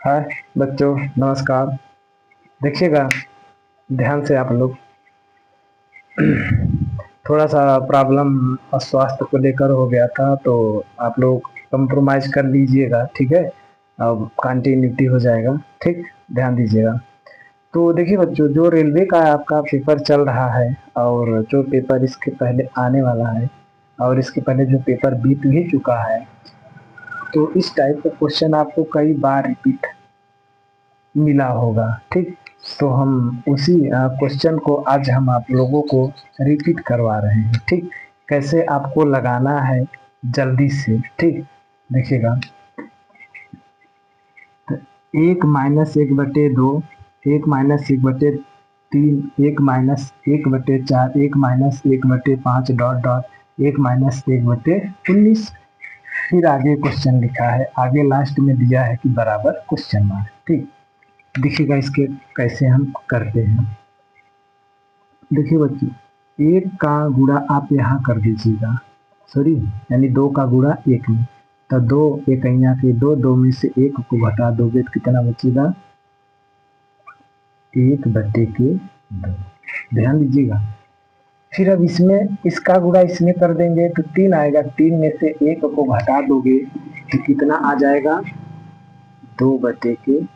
हाय बच्चों, नमस्कार। देखिएगा ध्यान से आप लोग। थोड़ा सा प्रॉब्लम स्वास्थ्य को लेकर हो गया था, तो आप लोग कंप्रोमाइज कर लीजिएगा, ठीक है। अब कंटिन्यूटी हो जाएगा, ठीक। ध्यान दीजिएगा। तो देखिए बच्चों, जो रेलवे का आपका पेपर चल रहा है और जो पेपर इसके पहले आने वाला है और इसके पहले जो पेपर बीत भी चुका है, तो इस टाइप का क्वेश्चन आपको कई बार रिपीट मिला होगा, ठीक। तो हम उसी क्वेश्चन को आज हम आप लोगों को रिपीट करवा रहे हैं, ठीक। कैसे आपको लगाना है जल्दी से, ठीक। देखिएगा, तो 1-1/2, 1-1/3, 1-1/4, 1-1/5 डॉट डॉट 1-1/19। फिर आगे क्वेश्चन लिखा है, आगे लास्ट में दिया है कि बराबर क्वेश्चन मार्क, ठीक। देखिएगा इसके कैसे हम करते हैं। देखिए बच्चों, एक का गुणा आप यहाँ कर दीजिएगा, सॉरी, यानी 2 का गुणा 1 में, तो 2 इकैया के 2, 2 में से 1 को घटा दोगे तो कितना बचेगा? 1/2। ध्यान दीजिएगा। फिर अब इसमें इसका गुणा इसमें कर देंगे तो 3 आएगा, 3 में से 1 को घटा दोगे तो कितना आ जाएगा? 2/3।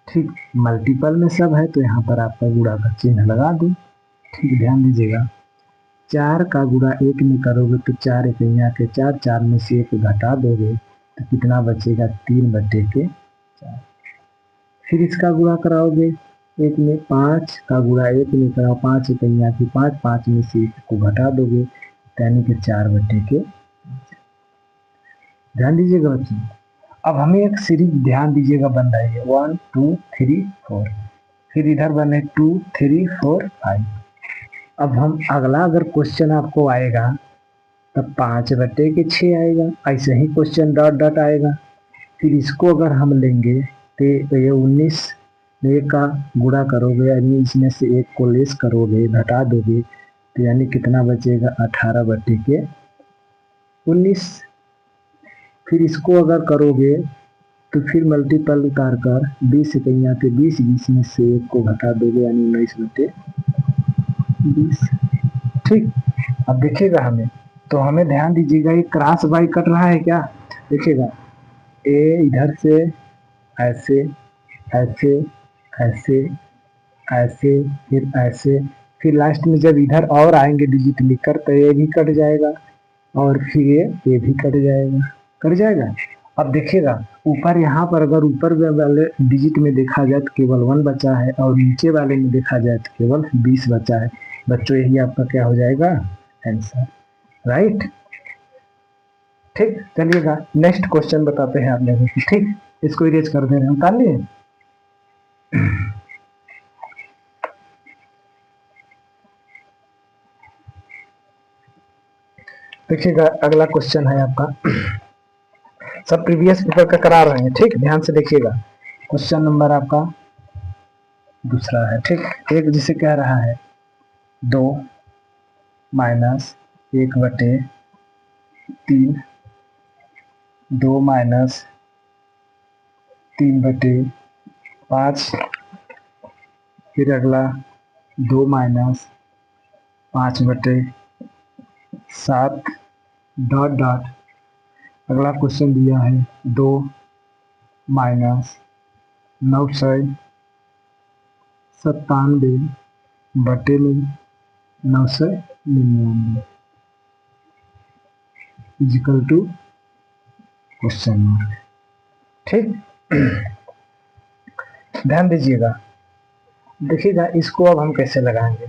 ठीक, मल्टीपल में सब है तो यहाँ पर आपका गुणा का चिन्ह लगा दो, ठीक। ध्यान दीजिएगा, 4 का गुणा 1 में करोगे तो 4 इकैया के 4, 4 में से 1 घटा दोगे तो कितना बचेगा? 3/4। फिर इसका गुणा कराओगे 1 में, 5 का गुणा 1 में कराओ, 5 इकैया की 5, 5 में से 1 को घटा दोगे यानी कि 4/4। ध्यान दीजिएगा बच्चों। अब हमें एक सीरीज ध्यान दीजिएगा बन रही है, 1 2 3 4। फिर इधर बने 2 3 4 5। अब हम अगला अगर क्वेश्चन आपको आएगा तब 5/6 आएगा, ऐसे ही क्वेश्चन डॉट डॉट आएगा। फिर इसको अगर हम लेंगे तो ये 19 का गुणा करोगे, यानी इसमें से 1 को लेस करोगे, घटा दोगे तो यानी कितना बचेगा? 18/19। फिर इसको अगर करोगे तो फिर मल्टीपल उतार कर 20 इकैया के 20, 20 में से 1 को घटा दोगे यानी 19/20, ठीक। अब देखिएगा हमें, तो हमें ध्यान दीजिएगा, ये क्रॉस बाई कट रहा है क्या? देखिएगा, ए इधर से ऐसे ऐसे ऐसे ऐसे फिर ऐसे, फिर लास्ट में जब इधर और आएंगे डिजिट लिखकर तो ये भी कट जाएगा और फिर ये भी कट जाएगा, कट जाएगा। अब देखिएगा ऊपर, यहाँ पर अगर ऊपर वाले डिजिट में देखा जाए तो केवल 1 बचा है और नीचे वाले में देखा जाए तो केवल 20 बचा है। बच्चों यही आपका क्या हो जाएगा? आंसर, राइट, ठीक। चलिएगा नेक्स्ट क्वेश्चन बताते हैं आप लोगों को, ठीक। इसको इरेज कर दे रहे हैं, उतार लिए। देखिएगा अगला क्वेश्चन है आपका, सब प्रीवियस पेपर का करा रहे हैं, ठीक। ध्यान से देखिएगा, क्वेश्चन नंबर आपका दूसरा है, ठीक। एक जिसे कह रहा है 2 माइनस 1/3, 2 माइनस 3/5। फिर अगला 2 माइनस 5/7 डॉट डॉट। अगला क्वेश्चन दिया है 2 minus 997/999 equal to question mark, ठीक। ध्यान दीजिएगा। देखिएगा इसको अब हम कैसे लगाएंगे।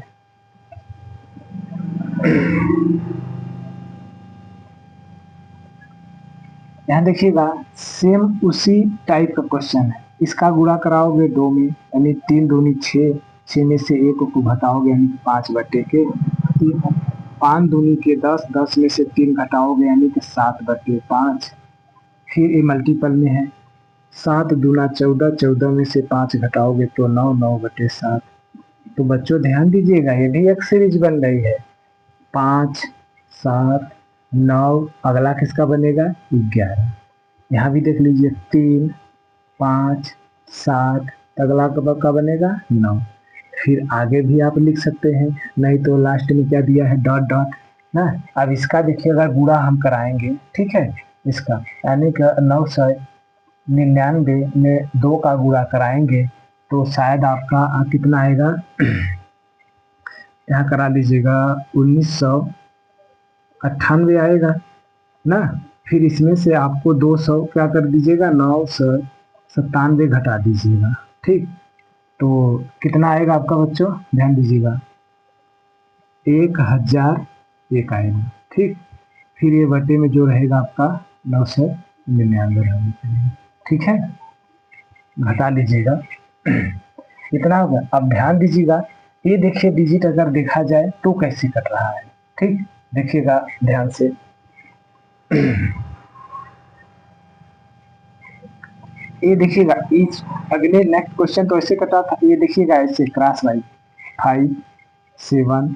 यहाँ देखिएगा सेम उसी टाइप का क्वेश्चन है, इसका गुणा कराओगे 2 में यानी 3 दूनी 6, 6 में से 1 को घटाओगे यानी 5/3, 5 दूनी के 10, 10 में से 3 घटाओगे यानी कि 7/5। फिर ये मल्टीपल में है, 7 दूना 14, 14 में से 5 घटाओगे तो 9, 9/7। तो बच्चों ध्यान दीजिएगा, ये भी एक सीरीज बन रही है, 5 7 9, अगला किसका बनेगा? 11। यहाँ भी देख लीजिए 3 5 7, अगला का बनेगा 9। फिर आगे भी आप लिख सकते हैं, नहीं तो लास्ट में क्या दिया है, डॉट डॉट ना। अब इसका देखिएगा गुणा हम कराएंगे, ठीक है, इसका यानी कि 999 में 2 का गुणा कराएंगे तो शायद आपका कितना आएगा, यहाँ करा लीजिएगा 1998 आएगा ना। फिर इसमें से आपको 200 क्या कर दीजिएगा, 997 घटा दीजिएगा, ठीक। तो कितना आएगा आपका बच्चों, ध्यान दीजिएगा, 1001 आएगा, ठीक। फिर ये बटे में जो रहेगा आपका 999 रहेगा, ठीक है, घटा लीजिएगा, इतना होगा। अब ध्यान दीजिएगा, ये देखिए डिजिट अगर देखा जाए तो कैसे कट रहा है, ठीक, देखिएगा ध्यान से। ये देखिएगा, इस अगले नेक्स्ट क्वेश्चन तो ऐसे कटा था, ये देखिएगा ऐसे क्रॉस वाइज 5 7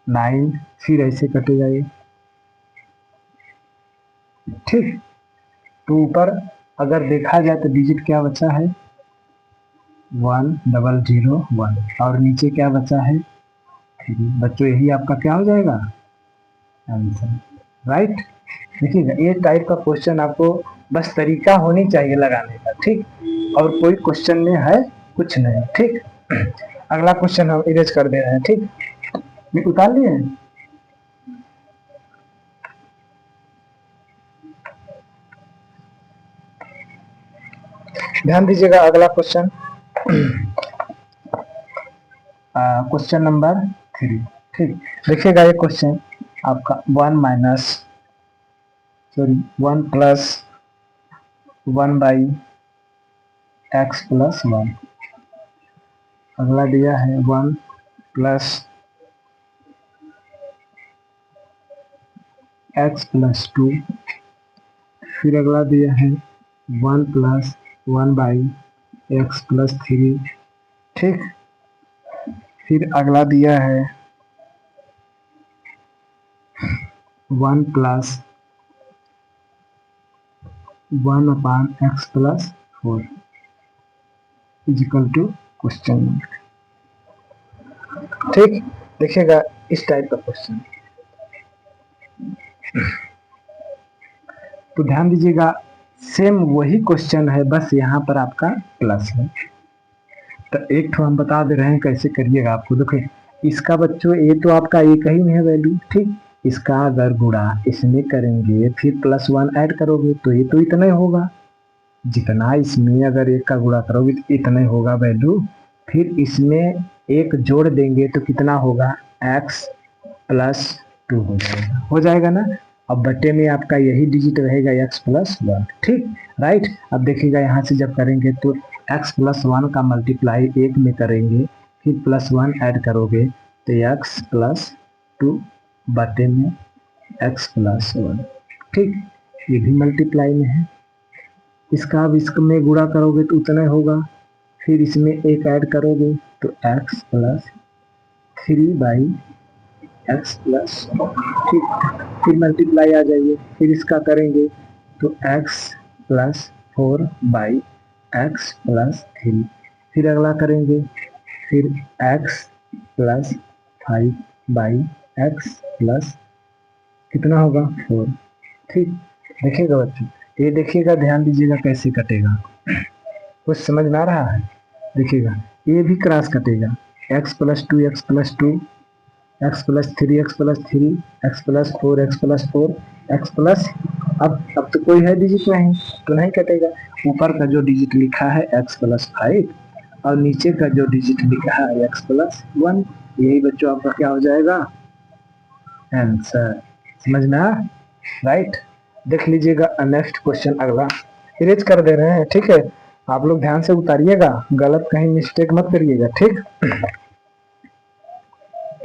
9, फिर ऐसे कटेगा ये, ठीक। तो ऊपर अगर देखा जाए तो डिजिट क्या बचा है, 1001, और नीचे क्या बचा है, 3। बच्चों यही आपका क्या हो जाएगा, आंसर, राइट। देखिएगा ये टाइप का क्वेश्चन आपको बस तरीका होनी चाहिए लगाने का, ठीक, और कोई क्वेश्चन में है कुछ नहीं, ठीक। अगला क्वेश्चन हम इरेज कर दे रहे हैं, ठीक, उतार लिए हैं। ध्यान दीजिएगा अगला क्वेश्चन, क्वेश्चन नंबर 3, ठीक। देखिएगा ये क्वेश्चन आपका 1 प्लस 1/x+1, अगला दिया है 1 प्लस x+2, फिर अगला दिया है 1 प्लस 1/x+3, ठीक। फिर अगला दिया है 1 plus 1/x+4 is equal to question, ठीक। देखिएगा इस टाइप का क्वेश्चन, तो ध्यान दीजिएगा सेम वही क्वेश्चन है, बस यहाँ पर आपका प्लस है। तो एक तो हम बता दे रहे हैं कैसे करिएगा आपको, देखिए इसका बच्चों ये तो आपका एक ही में है वैल्यू, ठीक। इसका अगर गुणा इसमें करेंगे फिर +1 ऐड करोगे तो ये तो इतना ही होगा, जितना इसमें अगर एक का गुणा करोगे तो इतना ही होगा वैल्यू। फिर इसमें एक जोड़ देंगे तो कितना होगा, x+2 हो जाएगा ना। अब बटे में आपका यही डिजिट रहेगा x+1, ठीक, राइट। अब देखिएगा यहाँ से जब करेंगे तो x+1 का मल्टीप्लाई 1 में करेंगे, फिर +1 ऐड करोगे तो x+2 बटे में x+1, ठीक। ये भी मल्टीप्लाई में है, इसका अब इसमें गुणा करोगे तो उतना होगा, फिर इसमें एक ऐड करोगे तो x+3/x+, ठीक। फिर मल्टीप्लाई आ जाइए, फिर इसका करेंगे तो x+4/x+3, फिर अगला करेंगे, फिर x+5/x+ कितना होगा 4, ठीक। देखिएगा बच्चों, ये देखिएगा ध्यान दीजिएगा कैसे कटेगा, कुछ समझ में आ रहा है। देखिएगा ये भी क्रॉस कटेगा, x+2 x+2 x+3 x+3 x+4 x+4 x+, अब तो कोई है डिजिट नहीं तो नहीं कटेगा। ऊपर का जो डिजिट लिखा है x+5 और नीचे का जो डिजिट लिखा है x+1, यही बच्चों आपका क्या हो जाएगा, आंसर। समझ में आ, राइट। देख लीजिएगा नेक्स्ट क्वेश्चन अगला इरेज कर दे रहे हैं, ठीक है। आप लोग ध्यान से उतारिएगा, गलत कहीं मिस्टेक मत करिएगा, ठीक।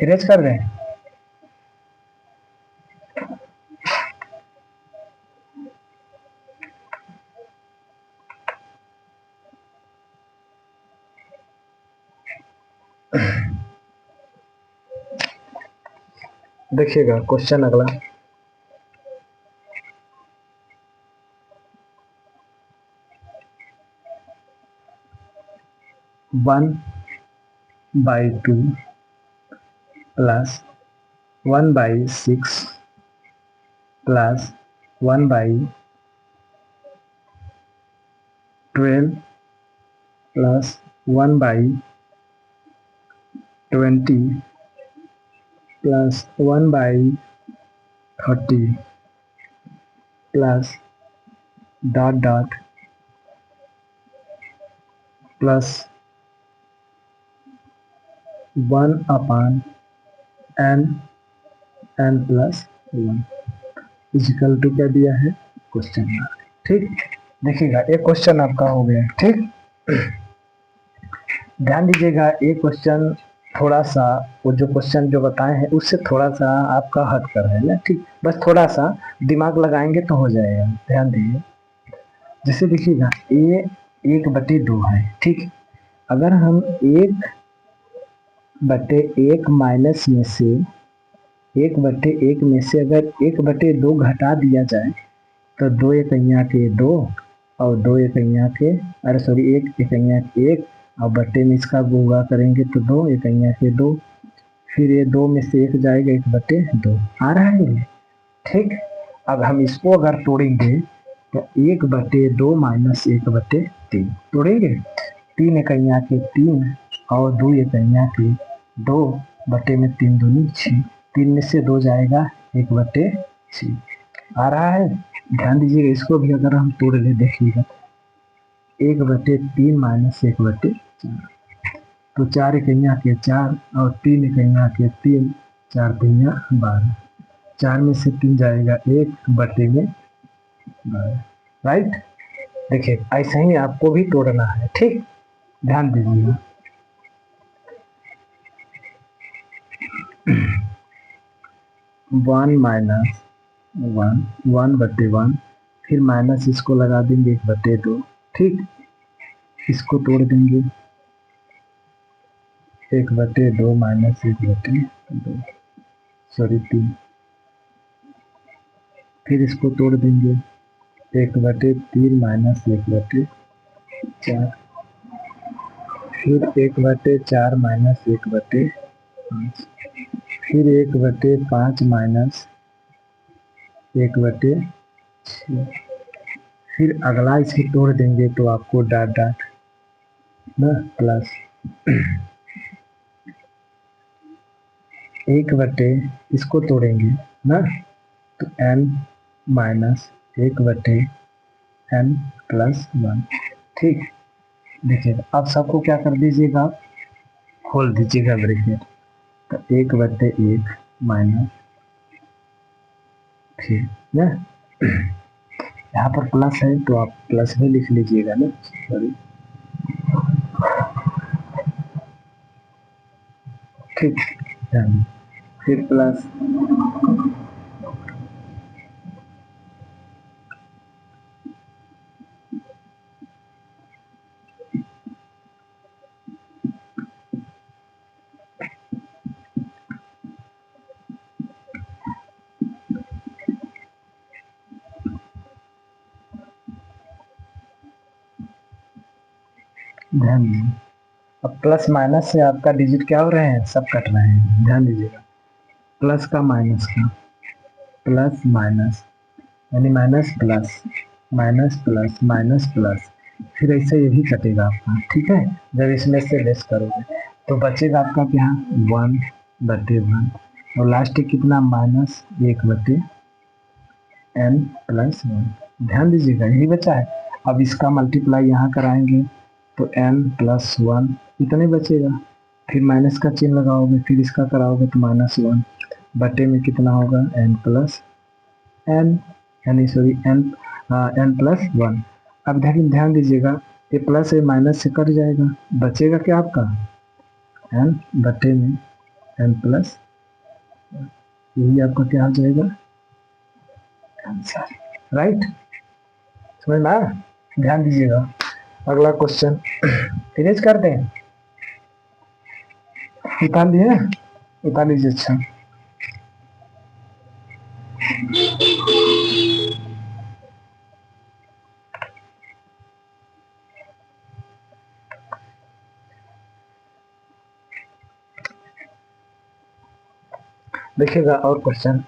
इरेज कर रहे हैं, देखिएगा क्वेश्चन अगला, 1/2 plus 1/6 plus 1/12 plus 1/20 plus 1/30 plus dot dot plus 1/n plus 1 equal to क्या दिया है, क्वेश्चन मार्क। ठीक, देखिएगा एक क्वेश्चन आपका हो गया। ठीक, ध्यान दीजिएगा ये क्वेश्चन थोड़ा सा, वो जो क्वेश्चन जो बताए हैं उससे थोड़ा सा आपका हट कर है ना। ठीक, बस थोड़ा सा दिमाग लगाएंगे तो हो जाएगा। ध्यान दीजिए, जैसे देखिएगा ये 1/2 है। ठीक, अगर हम 1/1 माइनस में से 1/1 में से अगर 1/2 घटा दिया जाए तो 2 एकैया के 2 और 2 एकैया के, अरे सॉरी 1 एकैया के 1 और बट्टे में इसका गुणा करेंगे तो 2 एकैया के 2, फिर ये 2 में से 1 जाएगा 1/2 आ रहा है ये। ठीक, अब हम इसको अगर तोड़ेंगे तो 1/2 माइनस 1/3 तोड़ेंगे, 3 एकैया के 3 और 2 एकैया के 2 बटे में 3 दूनी 6, 3 में से 2 जाएगा 1/6 आ रहा है। ध्यान दीजिएगा, इसको भी अगर हम तोड़ ले देखिएगा 1/3 माइनस 1/4 तो 4 एकैया के 4 और 3 एकैया के 3, 4 3 12, 4 में से 3 जाएगा 1/12। राइट, देखिए ऐसे ही आपको भी तोड़ना है। ठीक, ध्यान दीजिएगा 1 माइनस 1 1/1, फिर माइनस इसको लगा देंगे 1/2। ठीक, इसको तोड़ देंगे 1/2 माइनस 1/2 सॉरी 3, फिर इसको तोड़ देंगे 1/3 माइनस 1/4, फिर 1/4 माइनस 1/5, फिर 1/5 माइनस 1/6, फिर अगला इसे तोड़ देंगे तो आपको डॉट डॉट ना प्लस 1/, इसको तोड़ेंगे ना तो n माइनस 1/n प्लस 1। ठीक, देखिए अब सबको क्या कर दीजिएगा, खोल दीजिएगा ब्रैकेट, तो 1/1 माइनस, फिर ना यहाँ पर प्लस है तो आप प्लस में लिख लीजिएगा ना, सॉरी। ठीक, फिर प्लस ध्यान दीजिए, अब प्लस माइनस से आपका डिजिट क्या हो रहे हैं, सब कट रहे हैं। ध्यान दीजिएगा, प्लस का माइनस का, प्लस माइनस यानी minus plus minus plus minus plus, फिर ऐसे यही कटेगा आपका। ठीक है, जब इसमें से लेस करोगे तो बचेगा आपका क्या, 1/1 और लास्ट कितना माइनस 1/n प्लस 1। ध्यान दीजिएगा यही बचा है। अब इसका मल्टीप्लाई यहाँ कराएंगे तो n प्लस 1 इतने बचेगा, फिर माइनस का चिन्ह लगाओगे, फिर इसका कराओगे तो -1 बटे में कितना होगा n प्लस n, यानी सॉरी n प्लस 1। अब ध्यान दीजिएगा ये प्लस है माइनस से कट जाएगा, बचेगा क्या आपका n बटे में n प्लस, यही आपका क्या हो जाएगा आंसर। राइट, समझ में आया? ध्यान दीजिएगा, अगला क्वेश्चन इरेज कर दें, निकाल दिए, निकाल लीजिए। अच्छा, देखिएगा और क्वेश्चन,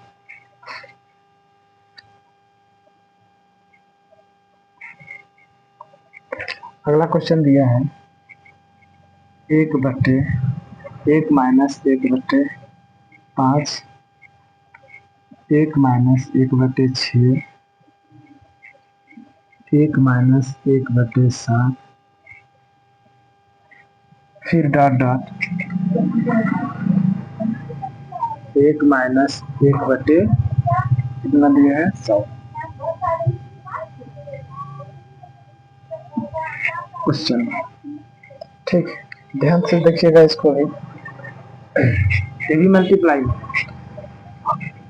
अगला क्वेश्चन दिया है 1/1 - 1/5, 1 - 1/6, 1 - 1/7, फिर डॉट डॉट 1 - 1 बटे कितना दिया है 100। क्वेश्चन ठीक, ध्यान से देखिएगा इसको भी। ये भी मल्टीप्लाई,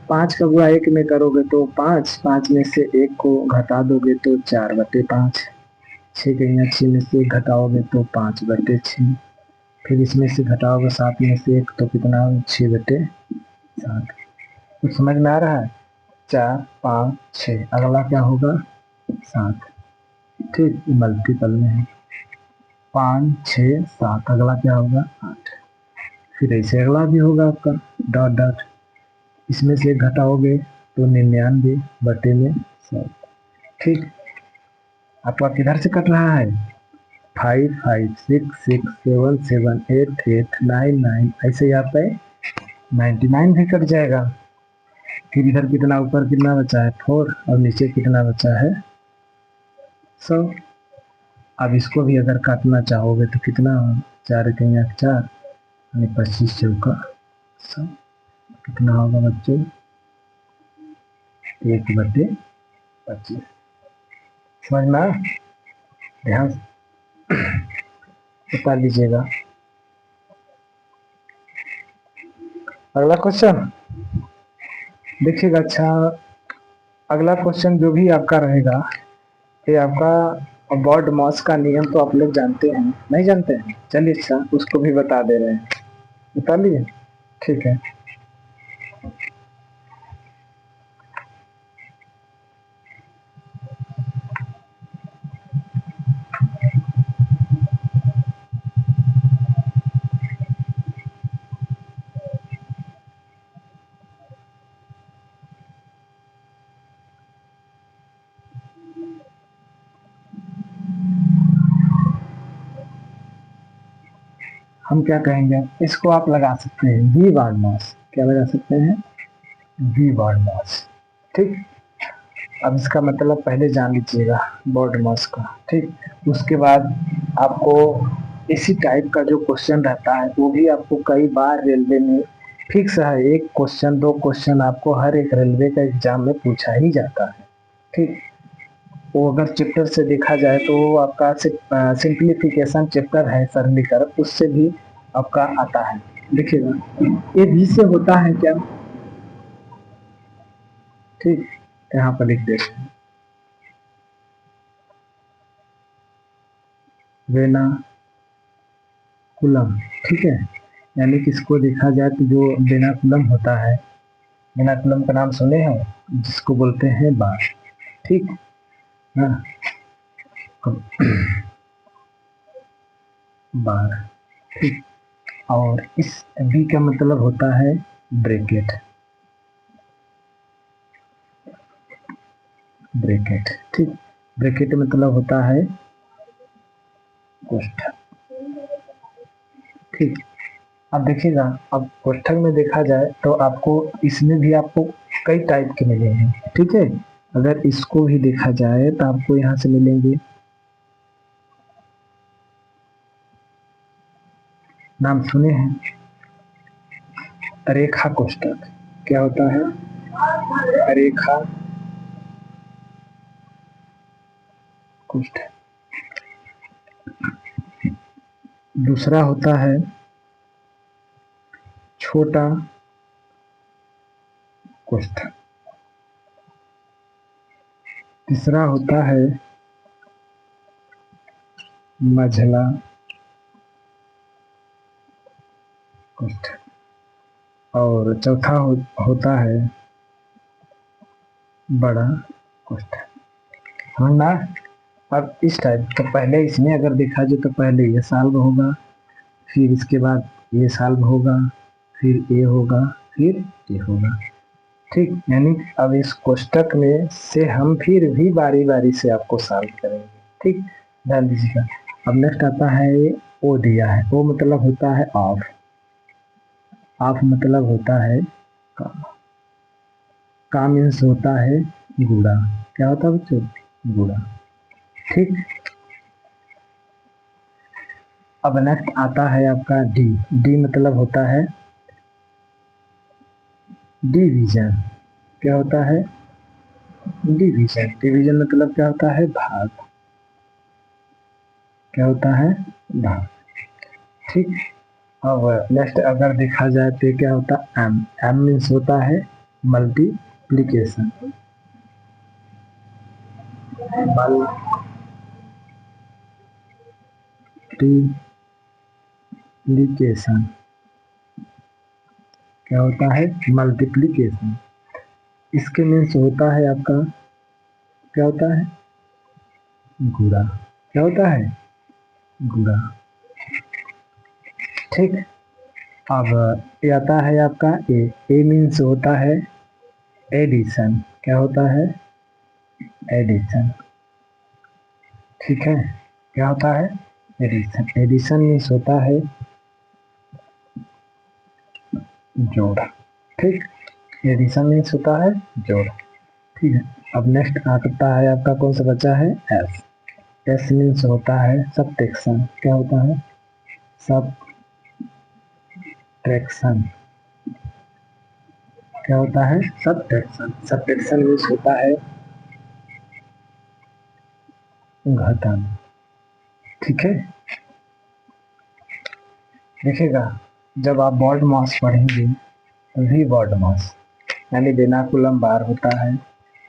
5 का गुणा 1 में करोगे तो 5, 5 में से 1 को घटा दोगे तो 4/5, 6 के यहाँ 6 में से घटाओगे तो 5/6, फिर इसमें से घटाओगे 7 में से 1 तो कितना 6/7। कुछ समझ में आ रहा है? 4, 5, 6, अगला क्या होगा 7। ठीक, मल्टीपल में है 5, 6, 7, अगला क्या होगा 8। फिर ऐसे अगला भी होगा आपका डॉट डॉट, इसमें से घटाओगे तो 99/100। ठीक, आपका किधर से कट रहा है 5, 5, 6, 6, 7, 7, 8, 8, 9, 9, ऐसे यहाँ पे 99 भी कट जाएगा। फिर इधर कितना, ऊपर कितना बचा है 4 और नीचे कितना बचा है 100। अब इसको भी अगर काटना चाहोगे तो कितना, 4 के यहाँ 4 यानी 25 चौका 100, कितना होगा बच्चों 1/25। समझ में आया? ध्यान बता लीजिएगा। अगला क्वेश्चन देखिएगा। अच्छा, अगला क्वेश्चन जो भी आपका रहेगा, ये आपका बॉड मॉस का नियम तो आप लोग जानते हैं, नहीं जानते हैं? चलिए अच्छा, उसको भी बता दे रहे हैं, बता लिए, ठीक है। हम क्या कहेंगे, इसको आप लगा सकते हैं वी बॉड मॉस। क्या लगा सकते हैं? वी बॉड मॉस। ठीक, अब इसका मतलब पहले जान लीजिएगा बॉड मॉस का। ठीक, उसके बाद आपको इसी टाइप का जो क्वेश्चन रहता है वो भी आपको कई बार रेलवे में फिक्स है, एक क्वेश्चन 2 क्वेश्चन आपको हर एक रेलवे का एग्जाम में पूछा ही जाता है। ठीक, वो अगर चैप्टर से देखा जाए तो वो आपका सिंप्लीफिकेशन चैप्टर है सरलीकरण, उससे भी आपका आता है। देखिएगा ये भी से होता है क्या, ठीक, यहाँ पर लिख देते हैं वेनाकुलम। ठीक है, यानी कि इसको देखा जाए तो जो वेनाकुलम होता है, वेनाकुलम का नाम सुने हैं, जिसको बोलते हैं बार। ठीक, हाँ, बार। ठीक, और इस बी का मतलब होता है ब्रैकेट, ब्रैकेट। ठीक, ब्रैकेट मतलब होता है कोष्ठक। ठीक, अब देखिएगा, अब कोष्ठक में देखा जाए तो आपको इसमें भी आपको कई टाइप के मिलेंगे। ठीक है, अगर इसको भी देखा जाए तो आपको यहाँ से मिलेंगे, नाम सुने हैं रेखा कोष्ठक। क्या होता है? रेखा कोष्ठक। दूसरा होता है छोटा कोष्ठक। तीसरा होता है मझला कोष्ठक। और चौथा होता है बड़ा कोष्ठक। समझना? अब इस टाइप तो पहले इसमें अगर देखा जाए तो पहले ये सॉल्व होगा, फिर इसके बाद ये सॉल्व होगा, फिर ए होगा, फिर ये होगा। ठीक, यानी अब इस कोष्टक में से हम फिर भी बारी बारी से आपको सॉल्व करेंगे। ठीक, ध्यान दीजिएगा। अब नेक्स्ट आता है ओ दिया है, ओ मतलब होता है ऑफ, ऑफ मतलब होता है का, का मीन्स होता है गुड़ा। क्या होता है बच्चों? गुड़ा। ठीक, अब नेक्स्ट आता है आपका डी, डी मतलब होता है डिवीजन। क्या होता है? डिवीजन। डिवीजन मतलब क्या होता है? भाग। क्या होता है? भाग। ठीक, अब नेक्स्ट अगर देखा जाए तो क्या होता है? एम, एम मीन्स होता है मल्टीप्लीकेशन। मल्टीप्लीकेशन क्या होता है? मल्टीप्लीकेशन। इसके मीन्स होता है आपका, क्या होता है? गुणा। क्या होता है? गुणा। ठीक, अब ये आता है आपका ए, ए मीन्स होता है एडिशन। क्या होता है? एडिशन। ठीक है, क्या होता है? एडिशन। एडिशन मीन्स होता है जोड़। ठीक, एडिशन मीन्स होता है जोड़। ठीक है, अब नेक्स्ट आता है आपका कौन सा बचा है? एस, एस मीन्स होता है सबट्रैक्शन। क्या होता है? सबट्रैक्शन। क्या होता है? सबट्रैक्शन। सबट्रैक्शन मीन्स होता है घटाना। ठीक है, देखिएगा जब आप बॉड मास पढ़ेंगे तभी बॉड मास यानी वेनाकुलम बार होता है,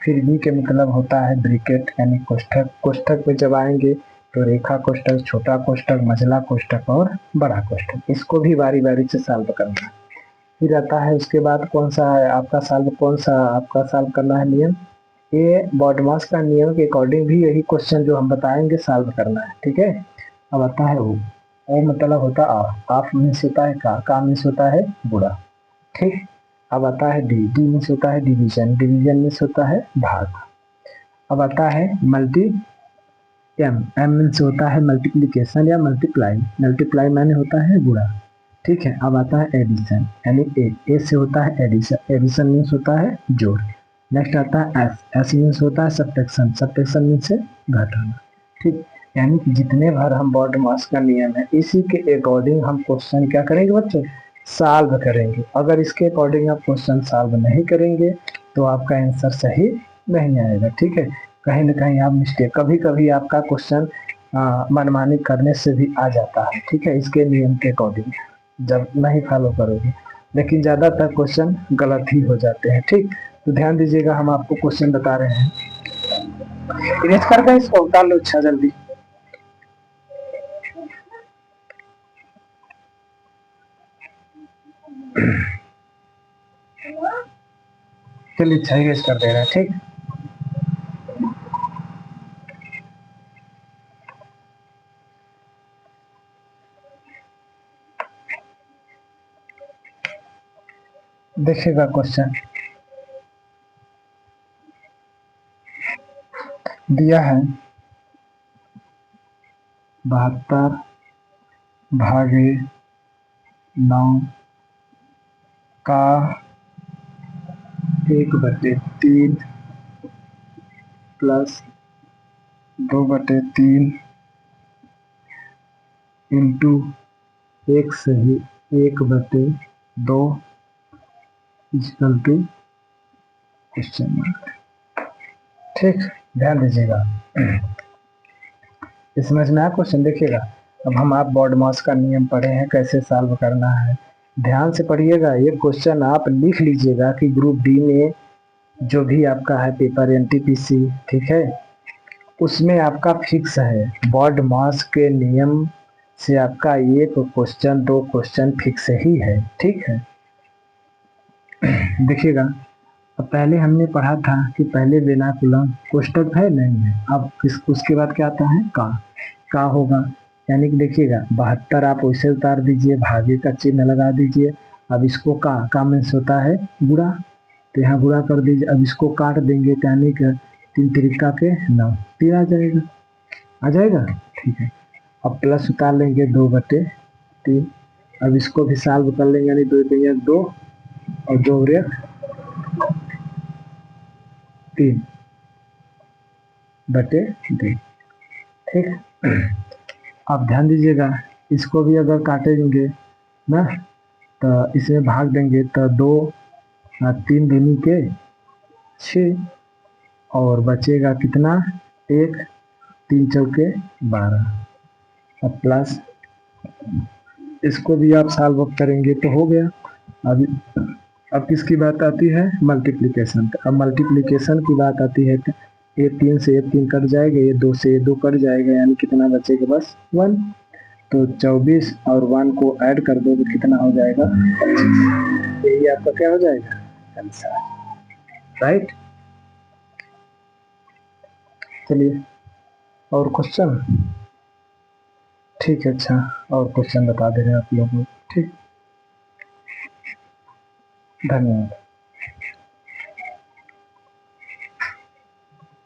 फिर बी के मतलब होता है ब्रैकेट यानी कोष्ठक। कोष्ठक में जब आएंगे तो रेखा कोष्ठक, छोटा कोष्ठक, मझला कोष्ठक और बड़ा कोष्ठक, इसको भी बारी बारी से सॉल्व करना है। फिर आता है उसके बाद कौन सा है आपका सॉल्व, कौन सा आपका सॉल्व करना है नियम? ये बॉडमास का नियम के अकॉर्डिंग भी यही क्वेश्चन जो हम बताएंगे सॉल्व करना है। ठीक है, अब आता है ओ मतलब होता है ऑफ मीन्स होता है का मीन्स होता है बुरा। ठीक, अब आता है डी, डी मीन्स होता है डिवीजन, डिवीजन मीन्स होता है भाग। अब आता है मल्टी, एम, एम मीन्स होता है मल्टीप्लीकेशन या मल्टीप्लाई, मल्टीप्लाई माने होता है गुणा। ठीक है, अब आता है एडिशन यानी ए से होता है एडिशन, एडिशन मीन्स होता है जोड़। नेक्स्ट आता है एस, एस मीन्स होता है सब्ट्रैक्शन, सब्ट्रैक्शन मीन्स है घटाना। ठीक, यानी कि जितने बार हम बॉड मास का नियम है इसी के अकॉर्डिंग हम क्वेश्चन क्या करेंगे बच्चों? सॉल्व करेंगे। अगर इसके अकॉर्डिंग आप क्वेश्चन सॉल्व नहीं करेंगे तो आपका आंसर सही नहीं आएगा। ठीक है, कहीं ना कहीं आप मिस्टेक, कभी कभी आपका क्वेश्चन मनमानी करने से भी आ जाता है। ठीक है, इसके नियम के अकॉर्डिंग जब नहीं फॉलो करोगे, लेकिन ज्यादातर क्वेश्चन गलत ही हो जाते हैं। ठीक, तो ध्यान दीजिएगा, हम आपको क्वेश्चन बता रहे हैं। इरेज कर दे इसको, उतार लो अच्छा जल्दी। चलिए अच्छा इरेज कर दे रहे हैं। ठीक, देखिएगा क्वेश्चन दिया है 72 भागे 9 का 1/3 प्लस 2/3 इंटू एक सही 1/2 इक्वल टू क्वेश्चन मार्क। ठीक, ध्यान दीजिएगा, ये समझ में आया क्वेश्चन? देखिएगा, अब हम आप बॉड मास का नियम पढ़े हैं, कैसे सॉल्व करना है, ध्यान से पढ़िएगा। ये क्वेश्चन आप लिख लीजिएगा कि ग्रुप डी में जो भी आपका है पेपर एनटीपीसी, ठीक है, उसमें आपका फिक्स है बॉड मास के नियम से आपका एक क्वेश्चन 2 क्वेश्चन फिक्स ही है। ठीक है, देखिएगा, अब पहले हमने पढ़ा था कि पहले वेनाकुलम कोष्ठक है नहीं है, अब उसके बाद क्या आता है? का होगा, यानी कि देखिएगा 72 आप वैसे उतार दीजिए, भागे का चिन्ह लगा दीजिए, अब इसको का मीन्स होता है गुणा, तो यहाँ गुणा कर दीजिए। अब इसको काट देंगे तो यानी कि 3 त्रिका के 9, 3 आ जाएगा, आ जाएगा। ठीक है, अब प्लस उतार लेंगे 2/3। अब इसको भी सॉल्व कर लेंगे, यानी 2 दूनी 2 और 2 और 1 3/2। ठीक, अब ध्यान दीजिएगा, इसको भी अगर काटेंगे ना तो इसमें भाग देंगे तो 2 3 दूनी के 6 और बचेगा कितना 1, 3 चौके 12। अब प्लस इसको भी आप सॉल्व करेंगे तो हो गया। अब किसकी बात आती है, मल्टीप्लिकेशन। अब मल्टीप्लिकेशन की बात आती है तो ये 3 से ये 3 कट जाएगा, ये 2 से ये 2 कट जाएगा, यानी कितना बचेगा बस 1। तो 24 और 1 को ऐड कर दो तो कितना हो जाएगा, यही आपका क्या हो जाएगा आंसर, राइट। चलिए और क्वेश्चन, ठीक है, अच्छा और क्वेश्चन बता दे रहे हैं आप लोगों को। ठीक, धन्यवाद।